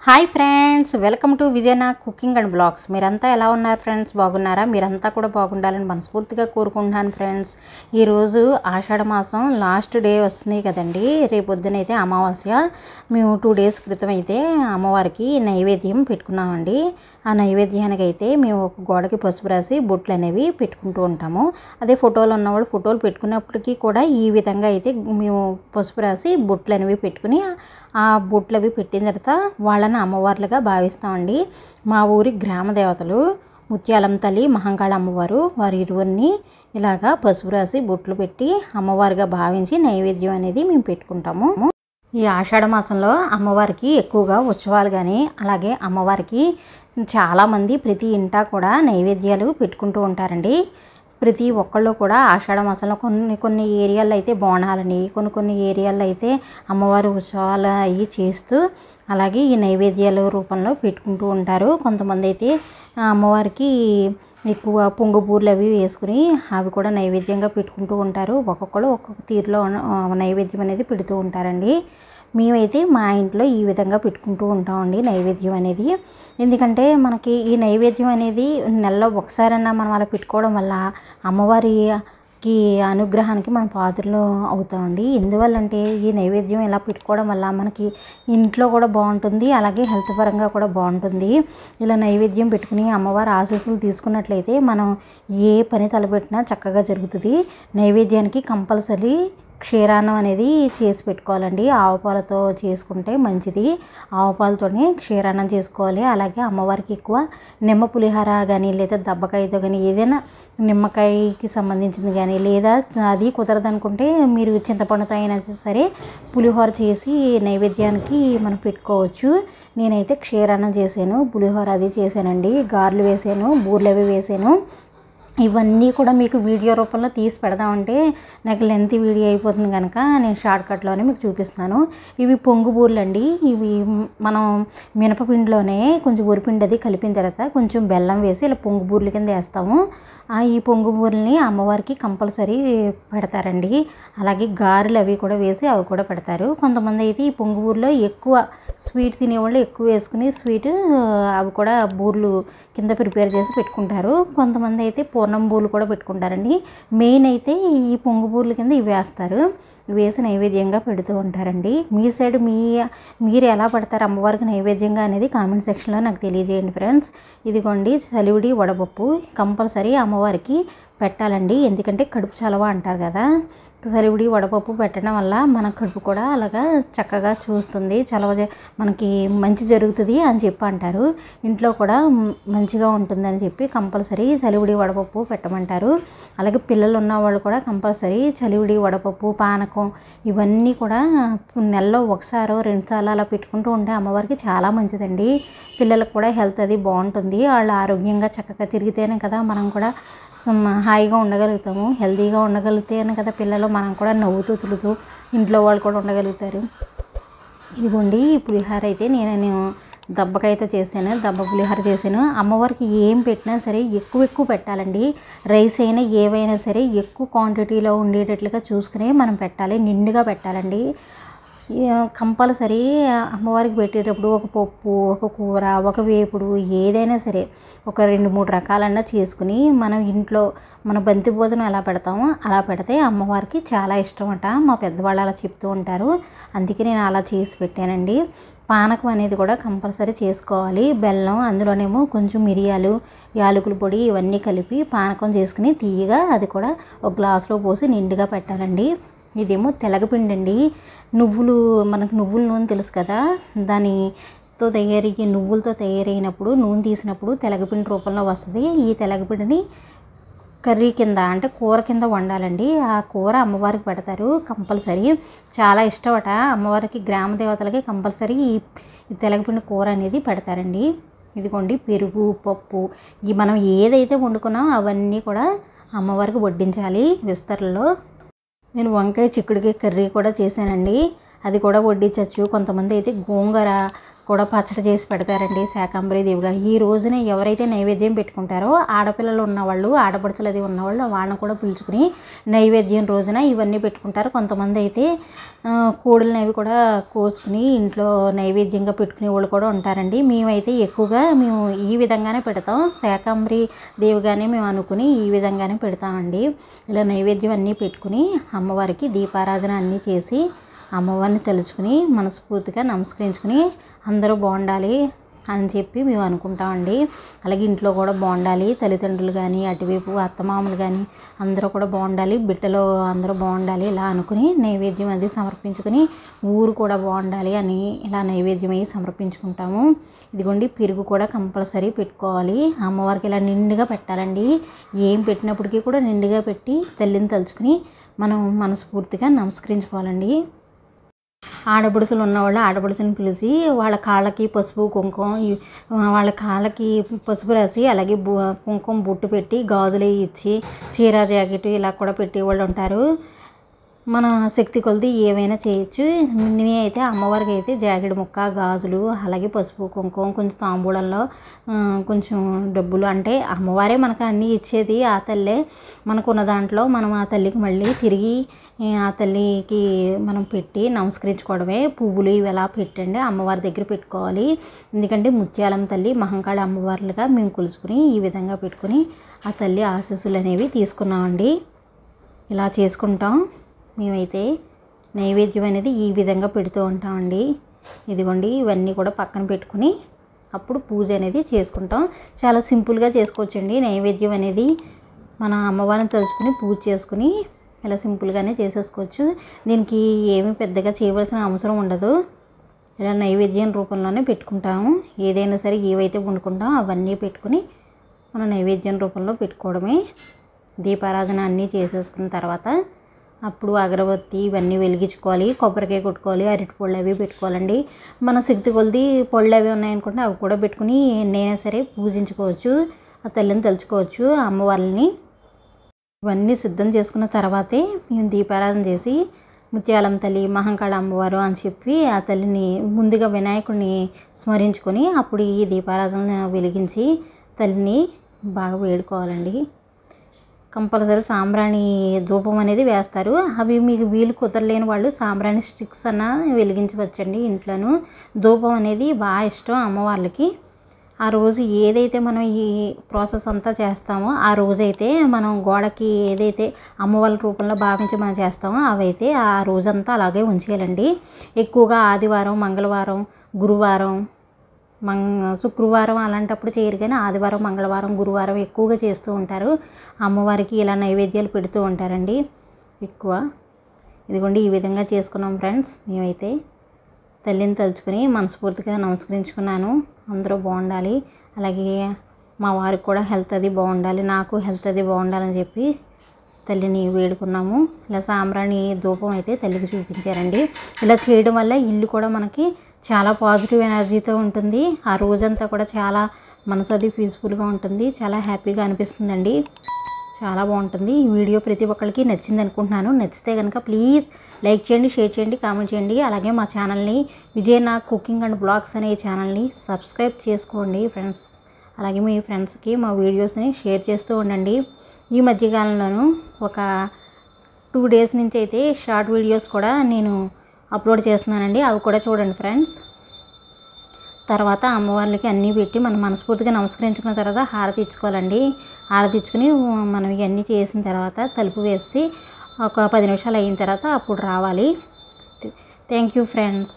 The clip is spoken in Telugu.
హాయ్ ఫ్రెండ్స్, వెల్కమ్ టు విజయనా కుకింగ్ అండ్ బ్లాగ్స్. మీరంతా ఎలా ఉన్నారు ఫ్రెండ్స్? బాగున్నారా? మీరంతా కూడా బాగుండాలని మనస్ఫూర్తిగా కోరుకుంటున్నాను ఫ్రెండ్స్. ఈరోజు ఆషాఢ మాసం లాస్ట్ డే వస్తున్నాయి కదండి. రేపొద్దునైతే అమావాస్య. మేము 2 డేస్ క్రితం అయితే అమ్మవారికి నైవేద్యం పెట్టుకున్నామండి. ఆ నైవేద్యానికి అయితే మేము ఒక గోడకి పసుపు రాసి బొట్లు అనేవి పెట్టుకుంటూ ఉంటాము. అదే ఫోటోలు ఉన్నవాళ్ళు ఫోటోలు పెట్టుకున్నప్పటికీ కూడా ఈ విధంగా అయితే మేము పసుపు రాసి బొట్లు అనేవి పెట్టుకుని ఆ బొట్లు అవి పెట్టిన తర్వాత వాళ్ళని అమ్మవార్లుగా భావిస్తామండి. మా ఊరి గ్రామ దేవతలు ముత్యాలం తల్లి, మహంకాళ అమ్మవారు, వారి ఇరువురిని ఇలాగా పసుపు రాసి బొట్లు పెట్టి అమ్మవారిగా భావించి నైవేద్యం అనేది మేము పెట్టుకుంటాము. ఈ ఆషాఢ మాసంలో అమ్మవారికి ఎక్కువగా ఉత్సవాలు కానీ అలాగే అమ్మవారికి చాలామంది ప్రతి ఇంటా కూడా నైవేద్యాలు పెట్టుకుంటూ ఉంటారండి. ప్రతి ఒక్కళ్ళు కూడా ఆషాఢ మాసంలో కొన్ని ఏరియాల్లో అయితే బోనాలని, కొన్ని ఏరియాల్లో అయితే అమ్మవారి ఉత్సవాలు అవి చేస్తూ అలాగే ఈ నైవేద్యాల రూపంలో పెట్టుకుంటూ ఉంటారు. కొంతమంది అయితే అమ్మవారికి ఎక్కువ పొంగుబూర్లు అవి వేసుకుని అవి కూడా నైవేద్యంగా పెట్టుకుంటూ ఉంటారు. ఒక్కొక్కరు ఒక్కొక్క తీరులో నైవేద్యం అనేది పెడుతూ ఉంటారండి. మేమైతే మా ఇంట్లో ఈ విధంగా పెట్టుకుంటూ ఉంటామండి నైవేద్యం అనేది. ఎందుకంటే మనకి ఈ నైవేద్యం అనేది నెలలో ఒకసారైనా మనం అలా పెట్టుకోవడం వల్ల అమ్మవారికి అనుగ్రహానికి మనం పాత్రలు అవుతామండి. ఎందువల్లంటే ఈ నైవేద్యం ఇలా పెట్టుకోవడం వల్ల మనకి ఇంట్లో కూడా బాగుంటుంది, అలాగే హెల్త్ పరంగా కూడా బాగుంటుంది. ఇలా నైవేద్యం పెట్టుకుని అమ్మవారి ఆశీస్సులు తీసుకున్నట్లయితే మనం ఏ పని తలపెట్టినా చక్కగా జరుగుతుంది. నైవేద్యానికి కంపల్సరీ క్షీరాన్నం అనేది చేసి పెట్టుకోవాలండి. ఆవుపాలతో చేసుకుంటే మంచిది. ఆవుపాలతోనే క్షీరాన్నం చేసుకోవాలి. అలాగే అమ్మవారికి ఎక్కువ నిమ్మ పులిహార కానీ లేదా దబ్బకాయతో కానీ ఏదైనా నిమ్మకాయకి సంబంధించింది కానీ లేదా అది కుదరదనుకుంటే మీరు చింతపండుతో అయినా సరే పులిహోర చేసి నైవేద్యానికి మనం పెట్టుకోవచ్చు. నేనైతే క్షీరాన్నం చేశాను, పులిహోర అది చేశానండి, గారెలు వేసాను, బూరెలు అవి వేసాను. ఇవన్నీ కూడా మీకు వీడియో రూపంలో తీసి పెడదామంటే నాకు లెంత్ వీడియో అయిపోతుంది కనుక నేను షార్ట్కట్లోనే మీకు చూపిస్తున్నాను. ఇవి పొంగు బూరెలు అండి. ఇవి మనం మినపపిండిలోనే కొంచెం వరిపిండి అది కలిపిన తర్వాత కొంచెం బెల్లం వేసి ఇలా పొంగు బూరెల కింద వేస్తాము. ఈ పొంగు బూరెల్ని అమ్మవారికి కంపల్సరీ పెడతారండి. అలాగే గారెలు అవి కూడా వేసి అవి కూడా పెడతారు. కొంతమంది అయితే ఈ పొంగు బూరెలో ఎక్కువ స్వీట్ తినేవాళ్ళు ఎక్కువ వేసుకుని స్వీట్ అవి కూడా బూరెలు కింద ప్రిపేర్ చేసి పెట్టుకుంటారు. కొంతమంది అయితే పూర్ణం బూరెలు కూడా పెట్టుకుంటారండి. మెయిన్ అయితే ఈ పొంగు బూరెల కింద ఇవి వేస్తారు. వేసి నైవేద్యంగా పెడుతూ ఉంటారండి. మీ సైడ్ మీరు ఎలా పెడతారు అమ్మవారికి నైవేద్యంగా అనేది కామెంట్ సెక్షన్లో నాకు తెలియజేయండి ఫ్రెండ్స్. ఇదిగోండి చలివిడి వడపప్పు కంపల్సరీ అమ్మవారికి పెట్టాలండి. ఎందుకంటే కడుపు చలవ అంటారు కదా. చలివిడి వడపప్పు పెట్టడం వల్ల మన కడుపు కూడా అలాగా చక్కగా చూస్తుంది, చలవ మనకి మంచి జరుగుతుంది అని చెప్పి అంటారు. ఇంట్లో కూడా మంచిగా ఉంటుందని చెప్పి కంపల్సరీ చలివిడి వడపప్పు పెట్టమంటారు. అలాగే పిల్లలు ఉన్న వాళ్ళు కూడా కంపల్సరీ చలివిడి వడపప్పు, పానకం ఇవన్నీ కూడా నెలలో ఒకసారో 2 సార్లు అలా పెట్టుకుంటూ ఉంటే అమ్మవారికి చాలా మంచిదండి. పిల్లలకు కూడా హెల్త్ అది బాగుంటుంది. వాళ్ళు ఆరోగ్యంగా చక్కగా తిరిగితేనే కదా మనం కూడా హాయిగా ఉండగలుగుతాము. హెల్తీగా ఉండగలిగితేనే కదా పిల్లలు మనం కూడా నవ్వుతూ తులుతూ ఇంట్లో వాళ్ళు కూడా ఉండగలుగుతారు. ఇదిగోండి ఈ పులిహార అయితే నేను దబ్బకాయతో చేశాను, దబ్బ పులిహార చేశాను. అమ్మవారికి ఏం పెట్టినా సరే ఎక్కువ పెట్టాలండి. రైస్ అయినా ఏవైనా సరే ఎక్కువ క్వాంటిటీలో ఉండేటట్లుగా చూసుకుని మనం పెట్టాలి, నిండుగా పెట్టాలండి. కంపల్సరీ అమ్మవారికి పెట్టేటప్పుడు ఒక పప్పు, ఒక కూర, ఒక వేపుడు ఏదైనా సరే ఒక 2-3 రకాలన్నా చేసుకుని మనం ఇంట్లో మన బంతి భోజనం ఎలా పెడతామో అలా పెడితే అమ్మవారికి చాలా ఇష్టం అట. మా పెద్దవాళ్ళు అలా చెప్తూ ఉంటారు. అందుకే నేను అలా చేసి పెట్టానండి. పానకం అనేది కూడా కంపల్సరీ చేసుకోవాలి. బెల్లం, అందులోనేమో కొంచెం మిరియాలు, యాలకుల పొడి ఇవన్నీ కలిపి పానకం చేసుకుని తీయగా అది కూడా ఒక గ్లాసులో పోసి నిండుగా పెట్టాలండి. ఇదేమో తెలగపిండి అండి. మనకు నువ్వుల నూనె తెలుసు కదా, నువ్వులతో తయారైనప్పుడు నూనె తీసినప్పుడు తెలగపిండి రూపంలో వస్తుంది. ఈ తెలగపిండిని కర్రీ కింద అంటే కూర కింద వండాలండి. ఆ కూర అమ్మవారికి పెడతారు కంపల్సరీ. చాలా ఇష్టం అట అమ్మవారికి, గ్రామ దేవతలకి కంపల్సరీ ఈ తెలగపిండి కూర అనేది పెడతారండి. ఇదిగోండి పెరుగు, పప్పు మనం ఏదైతే వండుకున్నామో అవన్నీ కూడా అమ్మవారికి వడ్డించాలి విస్తరలో. నేను వంకాయ చిక్కుడుకాయ కర్రీ కూడా చేశానండి. అది కూడా వడ్డించవచ్చు. కొంతమంది అయితే గోంగూర కూడా పచ్చడి చేసి పెడతారండి శాకంబరి దేవిగా. ఈ రోజున ఎవరైతే నైవేద్యం పెట్టుకుంటారో ఆడపిల్లలు ఉన్నవాళ్ళు, ఆడపడుచులు అది ఉన్నవాళ్ళు వాళ్ళని కూడా పిలుచుకుని నైవేద్యం రోజున ఇవన్నీ పెట్టుకుంటారు. కొంతమంది అయితే కోడులని అవి కూడా కోసుకుని ఇంట్లో నైవేద్యంగా పెట్టుకునే వాళ్ళు కూడా ఉంటారండి. మేమైతే ఎక్కువగా మేము ఈ విధంగానే పెడతాం, శాకంబరి దేవిగానే మేము అనుకుని ఈ విధంగానే పెడతామండి. ఇలా నైవేద్యం అన్నీ పెట్టుకుని అమ్మవారికి దీపారాధన అన్నీ చేసి అమ్మవారిని తలుచుకుని మనస్ఫూర్తిగా నమస్కరించుకుని అందరూ బాగుండాలి అని చెప్పి మేము అనుకుంటామండి. అలాగే ఇంట్లో కూడా బాగుండాలి, తల్లిదండ్రులు కానీ అటువైపు అత్తమామలు కానీ అందరూ కూడా బాగుండాలి, బిడ్డలు అందరూ బాగుండాలి ఇలా అనుకుని నైవేద్యం అది సమర్పించుకుని ఊరు కూడా బాగుండాలి అని ఇలా నైవేద్యం అయ్యి సమర్పించుకుంటాము. ఇదిగోండి పెరుగు కూడా కంపల్సరీ పెట్టుకోవాలి. అమ్మవారికి ఇలా నిండుగా పెట్టాలండి. ఏం పెట్టినప్పటికీ కూడా నిండుగా పెట్టి తల్లిని తలుచుకుని మనం మనస్ఫూర్తిగా నమస్కరించుకోవాలండి. ఆడపడుచులు ఉన్నవాళ్ళు ఆడపడుచుని పిలిచి వాళ్ళ కాళ్ళకి పసుపు కుంకుమ వాళ్ళ కాళ్ళకి పసుపు రాసి అలాగే కుంకుమ బొట్టు పెట్టి గాజులు ఇచ్చి చీర జాకెట్ ఇలా కూడా పెట్టేవాళ్ళు ఉంటారు. మన శక్తి కొలది ఏమైనా చేయొచ్చు. నేనే అయితే అమ్మవారికి అయితే జాకెట్ ముక్క, గాజులు, అలాగే పసుపు కుంకుమ, కొంచెం తాంబూలంలో కొంచెం డబ్బులు, అంటే అమ్మవారే మనకు అన్నీ ఇచ్చేది, ఆ తల్లే మనకున్న దాంట్లో మనం ఆ తల్లికి మళ్ళీ తిరిగి ఆ తల్లికి మనం పెట్టి నమస్కరించుకోవడమే. పువ్వులు ఇవి ఎలా పెట్టండి అమ్మవారి దగ్గర పెట్టుకోవాలి. ఎందుకంటే ముత్యాలమ్మ తల్లి మహంకాళి అమ్మవార్లుగా మేము కొలుచుకుని ఈ విధంగా పెట్టుకుని ఆ తల్లి ఆశీస్సులు అనేవి తీసుకున్నామండి. ఇలా చేసుకుంటాం. మేమైతే నైవేద్యం అనేది ఈ విధంగా పెడుతూ ఉంటామండి. ఇదిగోండి ఇవన్నీ కూడా పక్కన పెట్టుకుని అప్పుడు పూజ అనేది చేసుకుంటాం. చాలా సింపుల్గా చేసుకోవచ్చండి నైవేద్యం అనేది. మన అమ్మవారిని తలుచుకుని పూజ చేసుకుని ఇలా సింపుల్గానే చేసేసుకోవచ్చు. దీనికి ఏమీ పెద్దగా చేయవలసిన అవసరం ఉండదు. ఇలా నైవేద్యం రూపంలోనే పెట్టుకుంటాము. ఏదైనా సరే ఏవైతే వండుకుంటామో అవన్నీ పెట్టుకుని మన నైవేద్యం రూపంలో పెట్టుకోవడమే. దీపారాధన అన్నీ చేసేసుకున్న తర్వాత అప్పుడు అగరబత్తి ఇవన్నీ వెలిగించుకోవాలి, కొబ్బరికాయ కొట్టుకోవాలి, అరటి పళ్ళు అవి పెట్టుకోవాలండి. మన శక్తి కొలది పళ్ళు అవి ఉన్నాయనుకుంటే అవి కూడా పెట్టుకుని ఎన్నైనా సరే పూజించుకోవచ్చు, ఆ తల్లిని తలుచుకోవచ్చు అమ్మవారిని. ఇవన్నీ సిద్ధం చేసుకున్న తర్వాతే మేము దీపారాధన చేసి ముత్యాలమ్మ తల్లి మహంకాళి అమ్మవారు అని చెప్పి ఆ తల్లిని ముందుగా వినాయకుడిని స్మరించుకొని అప్పుడు ఈ దీపారాధన వెలిగించి తల్లిని బాగా వేడుకోవాలండి. కంపల్సరీ సాంబ్రాణి ధూపం అనేది వేస్తారు. అవి మీకు వీలు కుదరలేని వాళ్ళు సాంబ్రాణి స్టిక్స్ అన్న వెలిగించవచ్చండి. ఇంట్లోనూ ధూపం అనేది బాగా ఇష్టం అమ్మవార్లకి. ఆ రోజు ఏదైతే మనం ఈ ప్రాసెస్ అంతా చేస్తామో ఆ రోజైతే మనం గోడకి ఏదైతే అమ్మవారి రూపంలో భావించి మనం చేస్తామో అవైతే ఆ రోజంతా అలాగే ఉంచేయాలండి. ఎక్కువగా ఆదివారం, మంగళవారం, గురువారం, శుక్రవారం అలాంటప్పుడు చేయరు, కానీ ఆదివారం, మంగళవారం, గురువారం ఎక్కువగా చేస్తూ ఉంటారు. అమ్మవారికి ఇలా నైవేద్యాలు పెడుతూ ఉంటారండి ఎక్కువ. ఇదిగోండి ఈ విధంగా చేసుకున్నాం ఫ్రెండ్స్. మేమైతే తల్లిని తలుచుకుని మనస్ఫూర్తిగా నమస్కరించుకున్నాను. అందరూ బాగుండాలి, అలాగే మా వారికి కూడా హెల్త్ అది బాగుండాలి, నాకు హెల్త్ అది బాగుండాలని చెప్పి తల్లిని వేడుకున్నాము. ఇలా సాంబ్రాణి ధూపం అయితే తల్లికి చూపించారండి. ఇలా చేయడం వల్ల ఇల్లు కూడా మనకి చాలా పాజిటివ్ ఎనర్జీతో ఉంటుంది. ఆ రోజంతా కూడా చాలా మనసు అది పీస్ఫుల్గా ఉంటుంది, చాలా హ్యాపీగా అనిపిస్తుందండి. చాలా బాగుంటుంది. ఈ వీడియో ప్రతి ఒక్కరికి నచ్చింది అనుకుంటున్నాను. నచ్చితే కనుక ప్లీజ్ లైక్ చేయండి, షేర్ చేయండి, కామెంట్ చేయండి. అలాగే మా ఛానల్ని విజయనా కుకింగ్ అండ్ బ్లాగ్స్ అనే ఛానల్ని సబ్స్క్రైబ్ చేసుకోండి ఫ్రెండ్స్. అలాగే మీ ఫ్రెండ్స్కి మా వీడియోస్ని షేర్ చేస్తూ ఉండండి. ఈ మధ్యకాలంలోనూ ఒక 2 days నుంచి అయితే షార్ట్ వీడియోస్ కూడా నేను అప్లోడ్ చేస్తున్నానండి. అవి కూడా చూడండి ఫ్రెండ్స్. తర్వాత అమ్మవార్లకి అన్నీ పెట్టి మనం మనస్ఫూర్తిగా నమస్కరించుకున్న తర్వాత హారతి ఇచ్చుకోవాలండి. హారతి ఇచ్చుకుని మనం ఇవన్నీ చేసిన తర్వాత తలుపు వేసి ఒక 10 నిమిషాలు అయిన తర్వాత అప్పుడు రావాలి. Thank you friends.